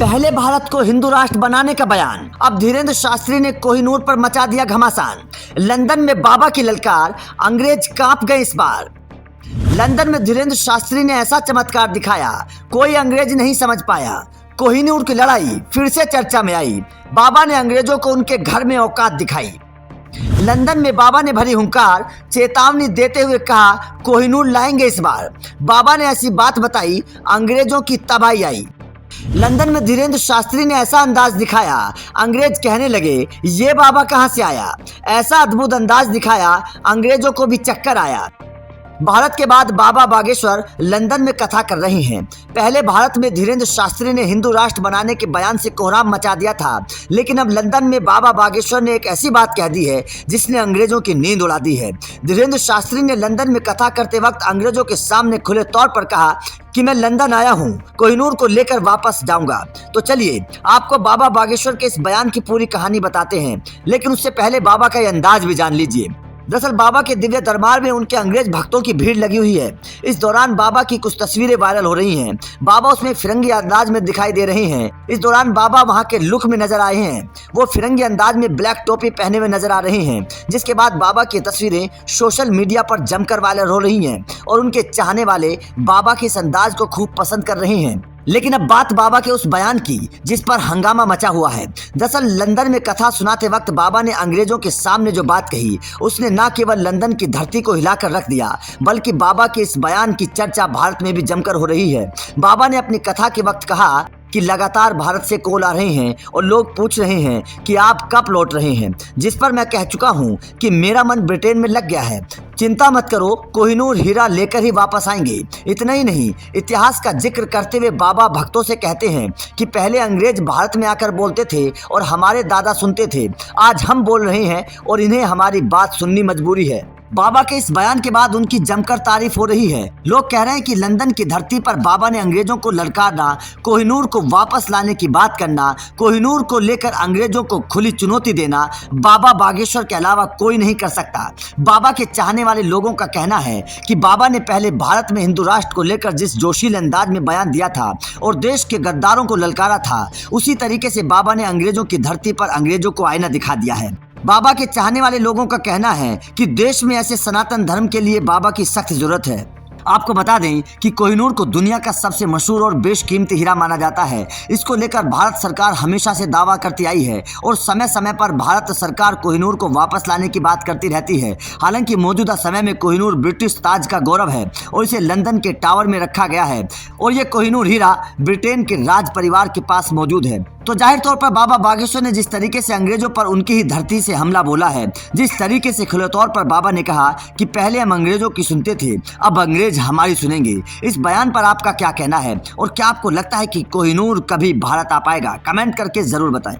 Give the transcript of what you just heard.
पहले भारत को हिंदू राष्ट्र बनाने का बयान। अब धीरेन्द्र शास्त्री ने कोहिनूर पर मचा दिया घमासान। लंदन में बाबा की ललकार, अंग्रेज कांप गए इस बार। लंदन में धीरेन्द्र शास्त्री ने ऐसा चमत्कार दिखाया, कोई अंग्रेज नहीं समझ पाया। कोहिनूर की लड़ाई फिर से चर्चा में आई। बाबा ने अंग्रेजों को उनके घर में औकात दिखाई। लंदन में बाबा ने भरी हुंकार, चेतावनी देते हुए कहा कोहिनूर लाएंगे इस बार। बाबा ने ऐसी बात बताई, अंग्रेजों की तबाही आई। लंदन में धीरेन्द्र शास्त्री ने ऐसा अंदाज दिखाया, अंग्रेज कहने लगे ये बाबा कहां से आया। ऐसा अद्भुत अंदाज दिखाया, अंग्रेजों को भी चक्कर आया। भारत के बाद बाबा बागेश्वर लंदन में कथा कर रही हैं। पहले भारत में धीरेन्द्र शास्त्री ने हिंदू राष्ट्र बनाने के बयान से कोहराम मचा दिया था, लेकिन अब लंदन में बाबा बागेश्वर ने एक ऐसी बात कह दी है जिसने अंग्रेजों की नींद उड़ा दी है। धीरेन्द्र शास्त्री ने लंदन में कथा करते वक्त अंग्रेजों के सामने खुले तौर पर कहा कि मैं लंदन आया हूं, कोहिनूर को लेकर वापस जाऊंगा। तो चलिए आपको बाबा बागेश्वर के इस बयान की पूरी कहानी बताते हैं, लेकिन उससे पहले बाबा का ये अंदाज भी जान लीजिए। दरअसल बाबा के दिव्य दरबार में उनके अंग्रेज भक्तों की भीड़ लगी हुई है। इस दौरान बाबा की कुछ तस्वीरें वायरल हो रही हैं। बाबा उसमें फिरंगी अंदाज में दिखाई दे रहे हैं। इस दौरान बाबा वहां के लुक में नजर आए हैं। वो फिरंगी अंदाज में ब्लैक टोपी पहने हुए नजर आ रहे हैं, जिसके बाद बाबा की तस्वीरें सोशल मीडिया पर जमकर वायरल हो रही हैं और उनके चाहने वाले बाबा के इस अंदाज को खूब पसंद कर रहे हैं। लेकिन अब बात बाबा के उस बयान की जिस पर हंगामा मचा हुआ है। दरअसल लंदन में कथा सुनाते वक्त बाबा ने अंग्रेजों के सामने जो बात कही, उसने न केवल लंदन की धरती को हिलाकर रख दिया, बल्कि बाबा के इस बयान की चर्चा भारत में भी जमकर हो रही है। बाबा ने अपनी कथा के वक्त कहा कि लगातार भारत से कॉल आ रहे हैं और लोग पूछ रहे हैं कि आप कब लौट रहे हैं, जिस पर मैं कह चुका हूं कि मेरा मन ब्रिटेन में लग गया है। चिंता मत करो, कोहिनूर हीरा लेकर ही वापस आएंगे। इतना ही नहीं, इतिहास का जिक्र करते हुए बाबा भक्तों से कहते हैं कि पहले अंग्रेज भारत में आकर बोलते थे और हमारे दादा सुनते थे। आज हम बोल रहे हैं और इन्हें हमारी बात सुननी मजबूरी है। बाबा के इस बयान के बाद उनकी जमकर तारीफ हो रही है। लोग कह रहे हैं कि लंदन की धरती पर बाबा ने अंग्रेजों को ललकारना, कोहिनूर को वापस लाने की बात करना, कोहिनूर को लेकर अंग्रेजों को खुली चुनौती देना बाबा बागेश्वर के अलावा कोई नहीं कर सकता। बाबा के चाहने वाले लोगों का कहना है कि बाबा ने पहले भारत में हिंदू राष्ट्र को लेकर जिस जोशील अंदाज में बयान दिया था और देश के गद्दारों को ललकारा था, उसी तरीके से बाबा ने अंग्रेजों की धरती पर अंग्रेजों को आईना दिखा दिया है। बाबा के चाहने वाले लोगों का कहना है कि देश में ऐसे सनातन धर्म के लिए बाबा की सख्त जरूरत है। आपको बता दें कि कोहिनूर को दुनिया का सबसे मशहूर और बेशकीमती हीरा माना जाता है। इसको लेकर भारत सरकार हमेशा से दावा करती आई है और समय समय पर भारत सरकार कोहिनूर को वापस लाने की बात करती रहती है। हालांकि मौजूदा समय में कोहिनूर ब्रिटिश ताज का गौरव है और इसे लंदन के टावर में रखा गया है और ये कोहिनूर हीरा ब्रिटेन के राज परिवार के पास मौजूद है। तो जाहिर तौर पर बाबा बागेश्वर ने जिस तरीके से अंग्रेजों पर उनकी ही धरती से हमला बोला है, जिस तरीके से खुले तौर पर बाबा ने कहा कि पहले हम अंग्रेजों की सुनते थे, अब अंग्रेज हमारी सुनेंगे, इस बयान पर आपका क्या कहना है और क्या आपको लगता है कि कोहिनूर कभी भारत आ पाएगा? कमेंट करके जरूर बताएं।